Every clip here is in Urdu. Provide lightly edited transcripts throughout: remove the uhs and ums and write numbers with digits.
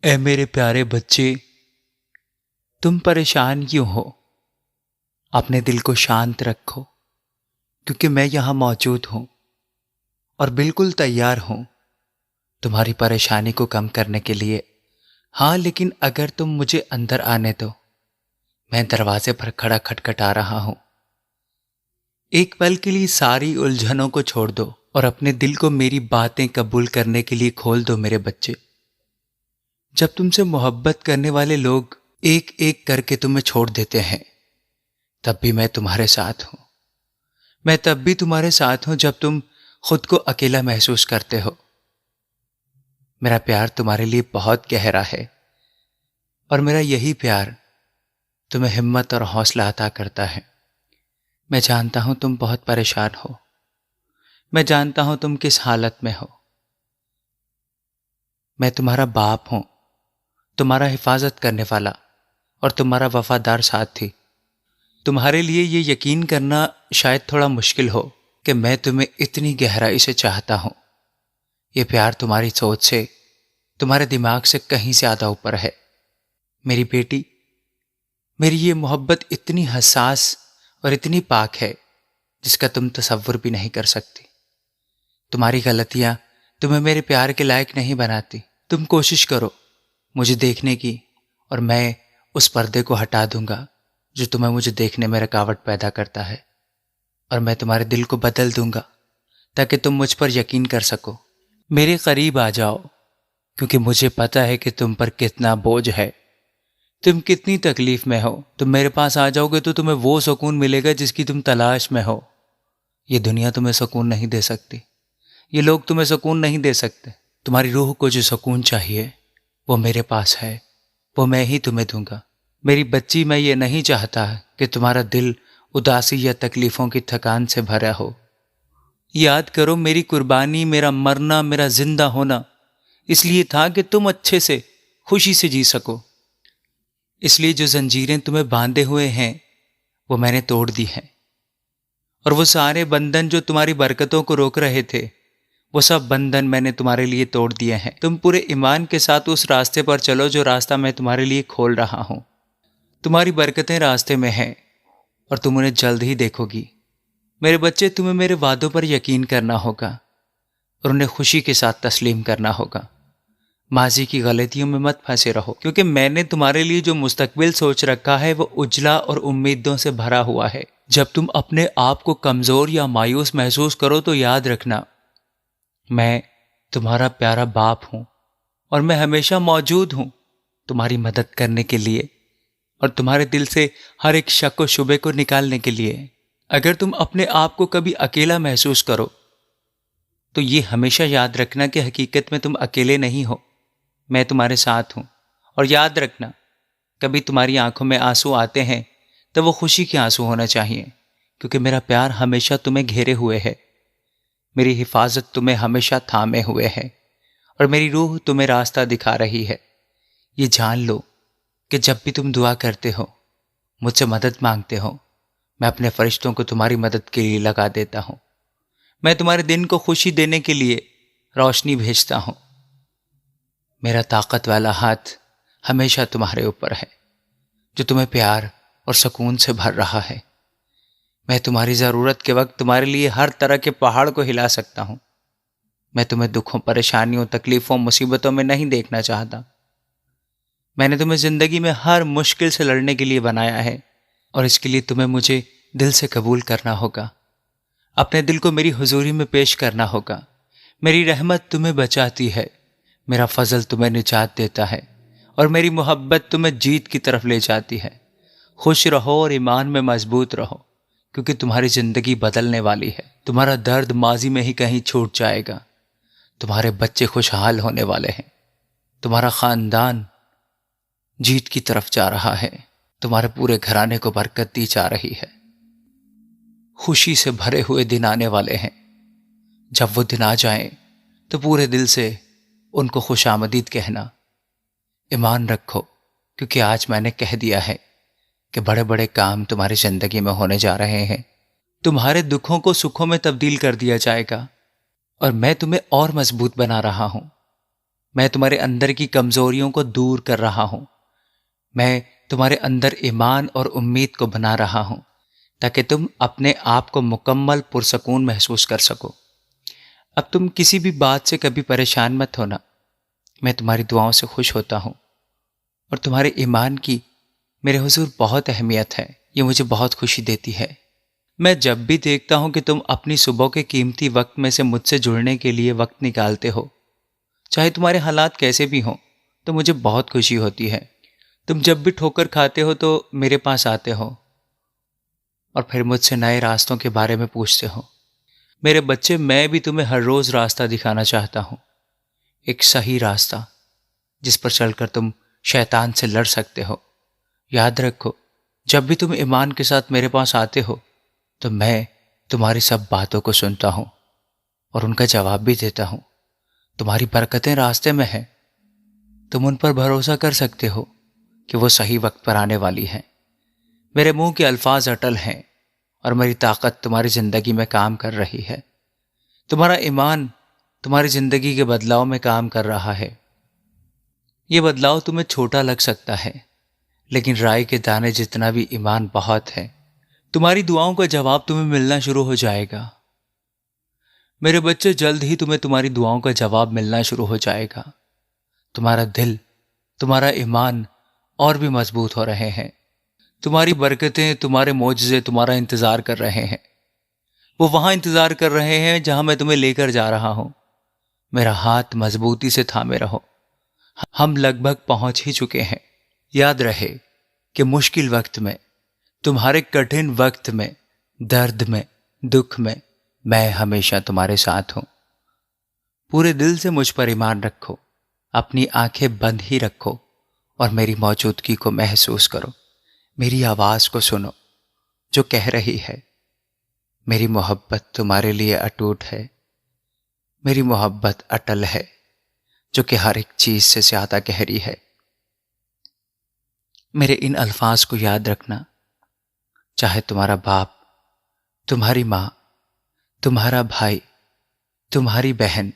اے میرے پیارے بچے، تم پریشان کیوں ہو؟ اپنے دل کو شانت رکھو، کیونکہ میں یہاں موجود ہوں اور بالکل تیار ہوں تمہاری پریشانی کو کم کرنے کے لیے۔ ہاں، لیکن اگر تم مجھے اندر آنے دو، میں دروازے پر کھڑا کھٹکھٹا رہا ہوں۔ ایک پل کے لیے ساری الجھنوں کو چھوڑ دو اور اپنے دل کو میری باتیں قبول کرنے کے لیے کھول دو میرے بچے۔ جب تم سے محبت کرنے والے لوگ ایک ایک کر کے تمہیں چھوڑ دیتے ہیں، تب بھی میں تمہارے ساتھ ہوں۔ میں تب بھی تمہارے ساتھ ہوں جب تم خود کو اکیلا محسوس کرتے ہو۔ میرا پیار تمہارے لیے بہت گہرا ہے، اور میرا یہی پیار تمہیں ہمت اور حوصلہ عطا کرتا ہے۔ میں جانتا ہوں تم بہت پریشان ہو، میں جانتا ہوں تم کس حالت میں ہو۔ میں تمہارا باپ ہوں، تمہارا حفاظت کرنے والا اور تمہارا وفادار ساتھی۔ تمہارے لیے یہ یقین کرنا شاید تھوڑا مشکل ہو کہ میں تمہیں اتنی گہرائی سے چاہتا ہوں۔ یہ پیار تمہاری سوچ سے، تمہارے دماغ سے کہیں زیادہ اوپر ہے۔ میری بیٹی، میری یہ محبت اتنی حساس اور اتنی پاک ہے جس کا تم تصور بھی نہیں کر سکتی۔ تمہاری غلطیاں تمہیں میرے پیار کے لائق نہیں بناتی۔ تم کوشش کرو مجھے دیکھنے کی، اور میں اس پردے کو ہٹا دوں گا جو تمہیں مجھے دیکھنے میں رکاوٹ پیدا کرتا ہے، اور میں تمہارے دل کو بدل دوں گا تاکہ تم مجھ پر یقین کر سکو۔ میرے قریب آ جاؤ، کیونکہ مجھے پتا ہے کہ تم پر کتنا بوجھ ہے، تم کتنی تکلیف میں ہو۔ تم میرے پاس آ جاؤ گے تو تمہیں وہ سکون ملے گا جس کی تم تلاش میں ہو۔ یہ دنیا تمہیں سکون نہیں دے سکتی، یہ لوگ تمہیں سکون نہیں دے سکتے۔ تمہاری روح کو جو سکون چاہیے وہ میرے پاس ہے، وہ میں ہی تمہیں دوں گا۔ میری بچی، میں یہ نہیں چاہتا کہ تمہارا دل اداسی یا تکلیفوں کی تھکان سے بھرا ہو۔ یاد کرو، میری قربانی، میرا مرنا، میرا زندہ ہونا اس لیے تھا کہ تم اچھے سے، خوشی سے جی سکو۔ اس لیے جو زنجیریں تمہیں باندھے ہوئے ہیں وہ میں نے توڑ دی ہیں، اور وہ سارے بندھن جو تمہاری برکتوں کو روک رہے تھے، وہ سب بندھن میں نے تمہارے لیے توڑ دیے ہیں۔ تم پورے ایمان کے ساتھ اس راستے پر چلو جو راستہ میں تمہارے لیے کھول رہا ہوں۔ تمہاری برکتیں راستے میں ہیں اور تم انہیں جلد ہی دیکھو گی۔ میرے بچے، تمہیں میرے وعدوں پر یقین کرنا ہوگا اور انہیں خوشی کے ساتھ تسلیم کرنا ہوگا۔ ماضی کی غلطیوں میں مت پھنسے رہو، کیونکہ میں نے تمہارے لیے جو مستقبل سوچ رکھا ہے وہ اجلا اور امیدوں سے بھرا ہوا ہے۔ جب تم اپنے آپ کو کمزور یا مایوس محسوس کرو تو یاد رکھنا، میں تمہارا پیارا باپ ہوں، اور میں ہمیشہ موجود ہوں تمہاری مدد کرنے کے لیے اور تمہارے دل سے ہر ایک شک و شبے کو نکالنے کے لیے۔ اگر تم اپنے آپ کو کبھی اکیلا محسوس کرو تو یہ ہمیشہ یاد رکھنا کہ حقیقت میں تم اکیلے نہیں ہو، میں تمہارے ساتھ ہوں۔ اور یاد رکھنا، کبھی تمہاری آنکھوں میں آنسو آتے ہیں تو وہ خوشی کے آنسو ہونا چاہیے، کیونکہ میرا پیار ہمیشہ تمہیں گھیرے ہوئے ہے، میری حفاظت تمہیں ہمیشہ تھامے ہوئے ہے، اور میری روح تمہیں راستہ دکھا رہی ہے۔ یہ جان لو کہ جب بھی تم دعا کرتے ہو، مجھ سے مدد مانگتے ہو، میں اپنے فرشتوں کو تمہاری مدد کے لیے لگا دیتا ہوں۔ میں تمہارے دن کو خوشی دینے کے لیے روشنی بھیجتا ہوں۔ میرا طاقت والا ہاتھ ہمیشہ تمہارے اوپر ہے، جو تمہیں پیار اور سکون سے بھر رہا ہے۔ میں تمہاری ضرورت کے وقت تمہارے لیے ہر طرح کے پہاڑ کو ہلا سکتا ہوں۔ میں تمہیں دکھوں، پریشانیوں، تکلیفوں، مصیبتوں میں نہیں دیکھنا چاہتا۔ میں نے تمہیں زندگی میں ہر مشکل سے لڑنے کے لیے بنایا ہے، اور اس کے لیے تمہیں مجھے دل سے قبول کرنا ہوگا، اپنے دل کو میری حضوری میں پیش کرنا ہوگا۔ میری رحمت تمہیں بچاتی ہے، میرا فضل تمہیں نجات دیتا ہے، اور میری محبت تمہیں جیت کی طرف لے جاتی ہے۔ خوش رہو اور ایمان میں مضبوط رہو، کیونکہ تمہاری زندگی بدلنے والی ہے۔ تمہارا درد ماضی میں ہی کہیں چھوٹ جائے گا، تمہارے بچے خوشحال ہونے والے ہیں، تمہارا خاندان جیت کی طرف جا رہا ہے، تمہارے پورے گھرانے کو برکت دی جا رہی ہے۔ خوشی سے بھرے ہوئے دن آنے والے ہیں۔ جب وہ دن آ جائیں تو پورے دل سے ان کو خوش آمدید کہنا۔ ایمان رکھو، کیونکہ آج میں نے کہہ دیا ہے کہ بڑے بڑے کام تمہاری زندگی میں ہونے جا رہے ہیں۔ تمہارے دکھوں کو سکھوں میں تبدیل کر دیا جائے گا، اور میں تمہیں اور مضبوط بنا رہا ہوں۔ میں تمہارے اندر کی کمزوریوں کو دور کر رہا ہوں۔ میں تمہارے اندر ایمان اور امید کو بنا رہا ہوں تاکہ تم اپنے آپ کو مکمل پرسکون محسوس کر سکو۔ اب تم کسی بھی بات سے کبھی پریشان مت ہونا۔ میں تمہاری دعاؤں سے خوش ہوتا ہوں اور تمہارے ایمان کی میرے حضور بہت اہمیت ہے۔ یہ مجھے بہت خوشی دیتی ہے۔ میں جب بھی دیکھتا ہوں کہ تم اپنی صبح کے قیمتی وقت میں سے مجھ سے جڑنے کے لیے وقت نکالتے ہو، چاہے تمہارے حالات کیسے بھی ہوں، تو مجھے بہت خوشی ہوتی ہے۔ تم جب بھی ٹھوکر کھاتے ہو تو میرے پاس آتے ہو اور پھر مجھ سے نئے راستوں کے بارے میں پوچھتے ہو۔ میرے بچے، میں بھی تمہیں ہر روز راستہ دکھانا چاہتا ہوں، ایک صحیح راستہ جس پر چل کر تم شیطان سے لڑ سکتے ہو۔ یاد رکھو، جب بھی تم ایمان کے ساتھ میرے پاس آتے ہو تو میں تمہاری سب باتوں کو سنتا ہوں اور ان کا جواب بھی دیتا ہوں۔ تمہاری برکتیں راستے میں ہیں، تم ان پر بھروسہ کر سکتے ہو کہ وہ صحیح وقت پر آنے والی ہیں۔ میرے منہ کے الفاظ اٹل ہیں اور میری طاقت تمہاری زندگی میں کام کر رہی ہے۔ تمہارا ایمان تمہاری زندگی کے بدلاؤ میں کام کر رہا ہے۔ یہ بدلاؤ تمہیں چھوٹا لگ سکتا ہے، لیکن رائی کے دانے جتنا بھی ایمان بہت ہے۔ تمہاری دعاؤں کا جواب تمہیں ملنا شروع ہو جائے گا۔ میرے بچے، جلد ہی تمہیں تمہاری دعاؤں کا جواب ملنا شروع ہو جائے گا۔ تمہارا دل، تمہارا ایمان اور بھی مضبوط ہو رہے ہیں۔ تمہاری برکتیں، تمہارے معجزے تمہارا انتظار کر رہے ہیں۔ وہ وہاں انتظار کر رہے ہیں جہاں میں تمہیں لے کر جا رہا ہوں۔ میرا ہاتھ مضبوطی سے تھامے رہو۔ ہم لگ بھگ پہنچ ہی چکے ہیں۔ یاد رہے کہ مشکل وقت میں، تمہارے کٹھن وقت میں، درد میں، دکھ میں ہمیشہ تمہارے ساتھ ہوں۔ پورے دل سے مجھ پر ایمان رکھو، اپنی آنکھیں بند ہی رکھو اور میری موجودگی کو محسوس کرو۔ میری آواز کو سنو جو کہہ رہی ہے، میری محبت تمہارے لیے اٹوٹ ہے۔ میری محبت اٹل ہے جو کہ ہر ایک چیز سے زیادہ گہری ہے۔ میرے ان الفاظ کو یاد رکھنا، چاہے تمہارا باپ، تمہاری ماں، تمہارا بھائی، تمہاری بہن،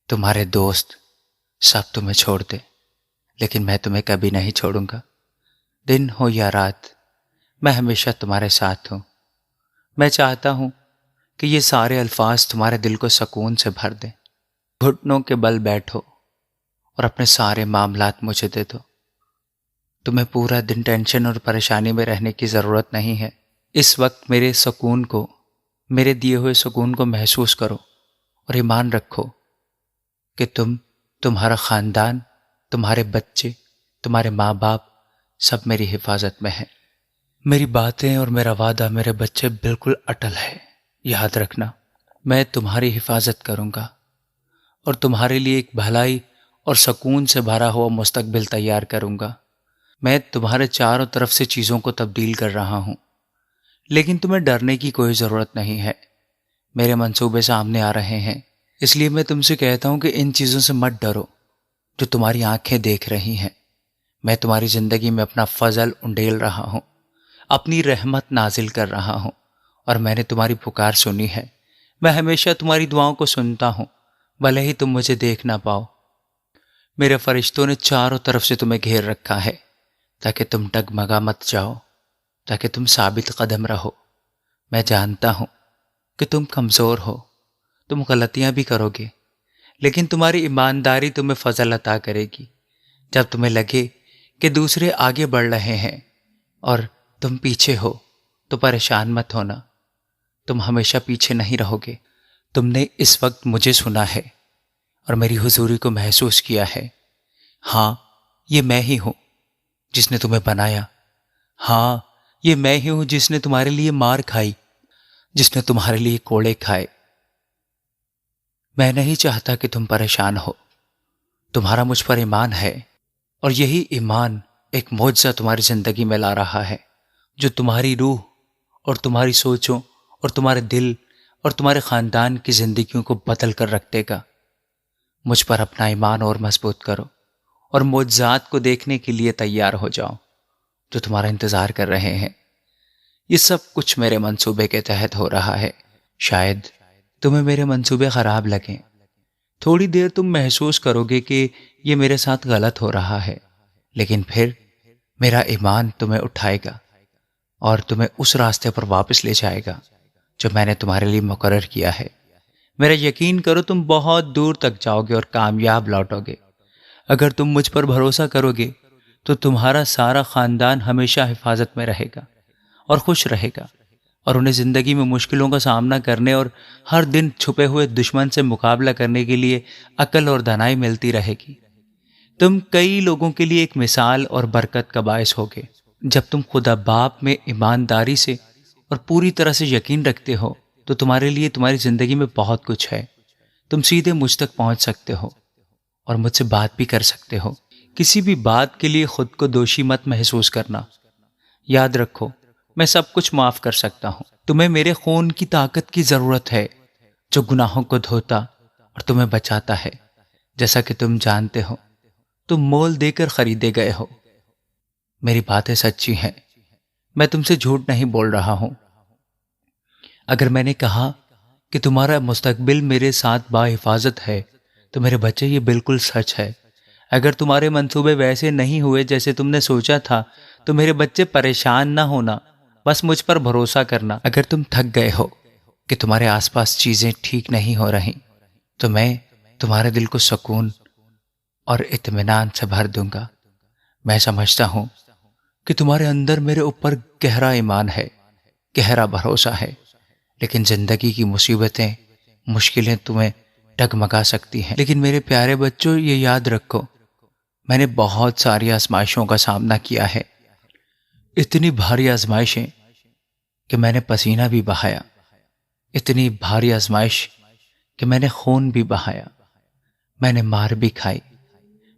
تمہارے دوست سب تمہیں چھوڑ دے، لیکن میں تمہیں کبھی نہیں چھوڑوں گا۔ دن ہو یا رات، میں ہمیشہ تمہارے ساتھ ہوں۔ میں چاہتا ہوں کہ یہ سارے الفاظ تمہارے دل کو سکون سے بھر دیں۔ گھٹنوں کے بل بیٹھو اور اپنے سارے معاملات مجھے دے دو۔ تمہیں پورا دن ٹینشن اور پریشانی میں رہنے کی ضرورت نہیں ہے۔ اس وقت میرے سکون کو، میرے دیے ہوئے سکون کو محسوس کرو اور ایمان رکھو کہ تمہارا خاندان، تمہارے بچے، تمہارے ماں باپ سب میری حفاظت میں ہیں۔ میری باتیں اور میرا وعدہ میرے بچے بالکل اٹل ہے۔ یاد رکھنا، میں تمہاری حفاظت کروں گا اور تمہارے لیے ایک بھلائی اور سکون سے بھرا ہوا مستقبل تیار کروں گا۔ میں تمہارے چاروں طرف سے چیزوں کو تبدیل کر رہا ہوں، لیکن تمہیں ڈرنے کی کوئی ضرورت نہیں ہے۔ میرے منصوبے سامنے آ رہے ہیں، اس لیے میں تم سے کہتا ہوں کہ ان چیزوں سے مت ڈرو جو تمہاری آنکھیں دیکھ رہی ہیں۔ میں تمہاری زندگی میں اپنا فضل انڈیل رہا ہوں، اپنی رحمت نازل کر رہا ہوں، اور میں نے تمہاری پکار سنی ہے۔ میں ہمیشہ تمہاری دعاؤں کو سنتا ہوں، بھلے ہی تم مجھے دیکھ نہ پاؤ۔ میرے فرشتوں نے چاروں طرف سے تمہیں گھیر رکھا ہے تاکہ تم ڈگمگا مت جاؤ، تاکہ تم ثابت قدم رہو۔ میں جانتا ہوں کہ تم کمزور ہو، تم غلطیاں بھی کرو گے، لیکن تمہاری ایمانداری تمہیں فضل عطا کرے گی۔ جب تمہیں لگے کہ دوسرے آگے بڑھ رہے ہیں اور تم پیچھے ہو تو پریشان مت ہونا، تم ہمیشہ پیچھے نہیں رہو گے۔ تم نے اس وقت مجھے سنا ہے اور میری حضوری کو محسوس کیا ہے۔ ہاں، یہ میں ہی ہوں جس نے تمہیں بنایا۔ ہاں، یہ میں ہی ہوں جس نے تمہارے لیے مار کھائی، جس نے تمہارے لیے کوڑے کھائے۔ میں نہیں چاہتا کہ تم پریشان ہو۔ تمہارا مجھ پر ایمان ہے اور یہی ایمان ایک معجزہ تمہاری زندگی میں لا رہا ہے جو تمہاری روح اور تمہاری سوچوں اور تمہارے دل اور تمہارے خاندان کی زندگیوں کو بدل کر رکھ دے گا۔ مجھ پر اپنا ایمان اور مضبوط کرو اور معجزات کو دیکھنے کے لیے تیار ہو جاؤ جو تمہارا انتظار کر رہے ہیں۔ یہ سب کچھ میرے منصوبے کے تحت ہو رہا ہے۔ شاید تمہیں میرے منصوبے خراب لگیں، تھوڑی دیر تم محسوس کرو گے کہ یہ میرے ساتھ غلط ہو رہا ہے، لیکن پھر میرا ایمان تمہیں اٹھائے گا اور تمہیں اس راستے پر واپس لے جائے گا جو میں نے تمہارے لیے مقرر کیا ہے۔ میرا یقین کرو، تم بہت دور تک جاؤ گے اور کامیاب لوٹو گے۔ اگر تم مجھ پر بھروسہ کرو گے تو تمہارا سارا خاندان ہمیشہ حفاظت میں رہے گا اور خوش رہے گا، اور انہیں زندگی میں مشکلوں کا سامنا کرنے اور ہر دن چھپے ہوئے دشمن سے مقابلہ کرنے کے لیے عقل اور دانائی ملتی رہے گی۔ تم کئی لوگوں کے لیے ایک مثال اور برکت کا باعث ہوگے۔ جب تم خدا باپ میں ایمانداری سے اور پوری طرح سے یقین رکھتے ہو تو تمہارے لیے تمہاری زندگی میں بہت کچھ ہے۔ تم سیدھے مجھ تک پہنچ سکتے ہو اور مجھ سے بات بھی کر سکتے ہو۔ کسی بھی بات کے لیے خود کو دوشی مت محسوس کرنا۔ یاد رکھو، میں سب کچھ معاف کر سکتا ہوں۔ تمہیں میرے خون کی طاقت کی ضرورت ہے جو گناہوں کو دھوتا اور تمہیں بچاتا ہے۔ جیسا کہ تم جانتے ہو، تم مول دے کر خریدے گئے ہو۔ میری باتیں سچی ہیں، میں تم سے جھوٹ نہیں بول رہا ہوں۔ اگر میں نے کہا کہ تمہارا مستقبل میرے ساتھ باحفاظت ہے تو میرے بچے یہ بالکل سچ ہے۔ اگر تمہارے منصوبے ویسے نہیں ہوئے جیسے تم نے سوچا تھا تو میرے بچے پریشان نہ ہونا، بس مجھ پر بھروسہ کرنا۔ اگر تم تھک گئے ہو کہ تمہارے آس پاس چیزیں ٹھیک نہیں ہو رہی تو میں تمہارے دل کو سکون اور اطمینان سے بھر دوں گا۔ میں سمجھتا ہوں کہ تمہارے اندر میرے اوپر گہرا ایمان ہے، گہرا بھروسہ ہے، لیکن زندگی کی مصیبتیں، مشکلیں تمہیں ڈگمگا سکتی ہیں۔ لیکن میرے پیارے بچوں، یہ یاد رکھو، میں نے بہت ساری آزمائشوں کا سامنا کیا ہے، اتنی بھاری آزمائشیں کہ میں نے پسینہ بھی بہایا، اتنی بھاری آزمائش کہ میں نے خون بھی بہایا، میں نے مار بھی کھائی،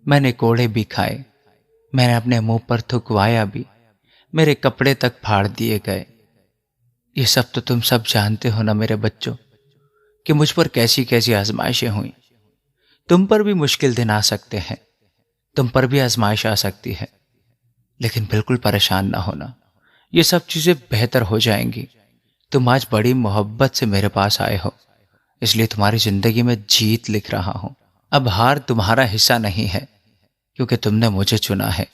میں نے کوڑے بھی کھائے، میں نے اپنے منہ پر تھکوایا بھی، میرے کپڑے تک پھاڑ دیے گئے۔ یہ سب تو تم سب جانتے ہو نا میرے بچوں کہ مجھ پر کیسی کیسی آزمائشیں ہوئیں۔ تم پر بھی مشکل دن آ سکتے ہیں، تم پر بھی آزمائش آ سکتی ہے، لیکن بالکل پریشان نہ ہونا، یہ سب چیزیں بہتر ہو جائیں گی۔ تم آج بڑی محبت سے میرے پاس آئے ہو، اس لیے تمہاری زندگی میں جیت لکھ رہا ہوں۔ اب ہار تمہارا حصہ نہیں ہے کیونکہ تم نے مجھے چنا ہے۔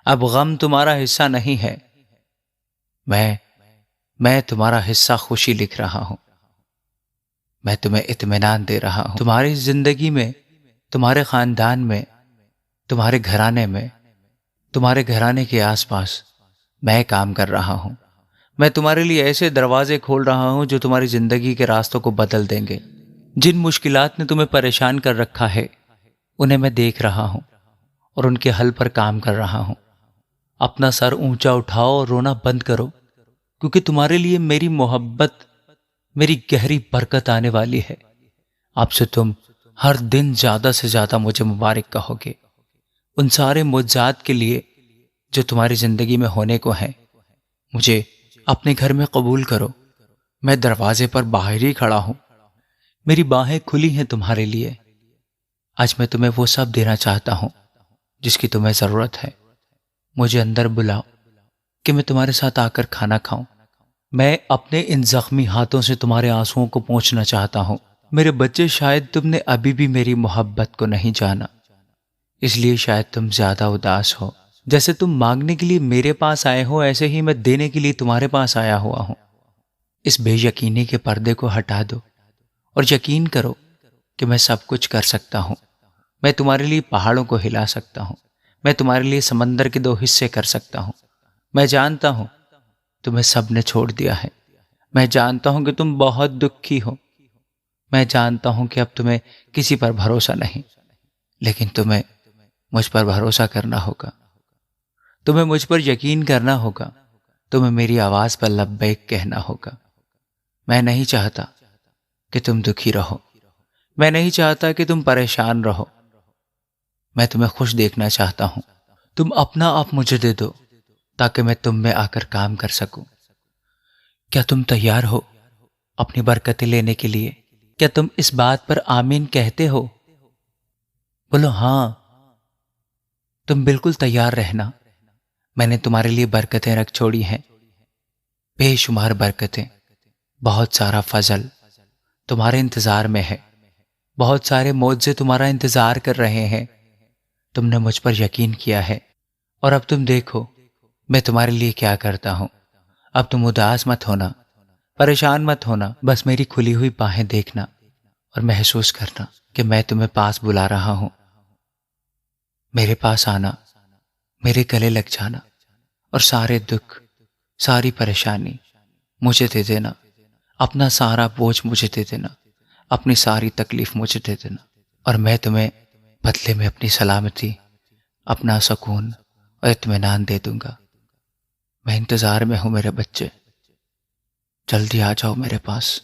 اب غم تمہارا حصہ نہیں ہے، میں تمہارا حصہ خوشی لکھ رہا ہوں۔ میں تمہیں اطمینان دے رہا ہوں۔ تمہاری زندگی میں، تمہارے خاندان میں، تمہارے گھرانے میں، تمہارے گھرانے کے آس پاس میں کام کر رہا ہوں۔ میں تمہارے لیے ایسے دروازے کھول رہا ہوں جو تمہاری زندگی کے راستوں کو بدل دیں گے۔ جن مشکلات نے تمہیں پریشان کر رکھا ہے انہیں میں دیکھ رہا ہوں اور ان کے حل پر کام کر رہا ہوں۔ اپنا سر اونچا اٹھاؤ اور رونا بند کرو، کیونکہ تمہارے لیے میری محبت، میری گہری برکت آنے والی ہے۔ اب سے تم ہر دن زیادہ سے زیادہ مجھے مبارک کہو گے، ان سارے معجزات کے لیے جو تمہاری زندگی میں ہونے کو ہیں۔ مجھے اپنے گھر میں قبول کرو، میں دروازے پر باہر ہی کھڑا ہوں، میری باہیں کھلی ہیں تمہارے لیے۔ آج میں تمہیں وہ سب دینا چاہتا ہوں جس کی تمہیں ضرورت ہے۔ مجھے اندر بلاؤ کہ میں تمہارے ساتھ آ کر کھانا کھاؤں۔ میں اپنے ان زخمی ہاتھوں سے تمہارے آنسوؤں کو پونچھنا چاہتا ہوں۔ میرے بچے، شاید تم نے ابھی بھی میری محبت کو نہیں جانا، اس لیے شاید تم زیادہ اداس ہو۔ جیسے تم مانگنے کے لیے میرے پاس آئے ہو، ایسے ہی میں دینے کے لیے تمہارے پاس آیا ہوا ہوں۔ اس بے یقینی کے پردے کو ہٹا دو اور یقین کرو کہ میں سب کچھ کر سکتا ہوں۔ میں تمہارے لیے پہاڑوں کو ہلا سکتا ہوں، میں تمہارے لیے سمندر کے 2 حصے کر سکتا ہوں۔ میں جانتا ہوں تمہیں سب نے چھوڑ دیا ہے، میں جانتا ہوں کہ تم بہت دکھی ہو، میں جانتا ہوں کہ اب تمہیں کسی پر بھروسہ نہیں، لیکن تمہیں مجھ پر بھروسہ کرنا ہوگا، تمہیں مجھ پر یقین کرنا ہوگا، تمہیں میری آواز پر لبیک کہنا ہوگا۔ میں نہیں چاہتا کہ تم دکھی رہو، میں نہیں چاہتا کہ تم پریشان رہو، میں تمہیں خوش دیکھنا چاہتا ہوں۔ تم اپنا آپ مجھے دے دو تاکہ میں تم میں آ کر کام کر سکوں۔ کیا تم تیار ہو اپنی برکتیں لینے کے لیے؟ کیا تم اس بات پر آمین کہتے ہو؟ بولو ہاں، تم بالکل تیار رہنا، میں نے تمہارے لیے برکتیں رکھ چھوڑی ہیں، بے شمار برکتیں، بہت سارا فضل تمہارے انتظار میں ہے۔ بہت سارے معجزے تمہارا انتظار کر رہے ہیں. تم نے مجھ پر یقین کیا ہے، اور اب تم دیکھو میں تمہارے لیے کیا کرتا ہوں. اب تم اداس مت ہونا، پریشان مت ہونا، بس میری کھلی ہوئی باہیں دیکھنا اور محسوس کرنا کہ میں تمہیں پاس بلا رہا ہوں. میرے پاس آنا، میرے گلے لگ جانا، اور سارے دکھ، ساری پریشانی مجھے دے دینا. اپنا سارا بوجھ مجھے دے دینا، اپنی ساری تکلیف مجھے دے دینا، اور میں تمہیں بدلے میں اپنی سلامتی، اپنا سکون اور اطمینان دے دوں گا. میں انتظار میں ہوں میرے بچے، جلدی آ جاؤ میرے پاس.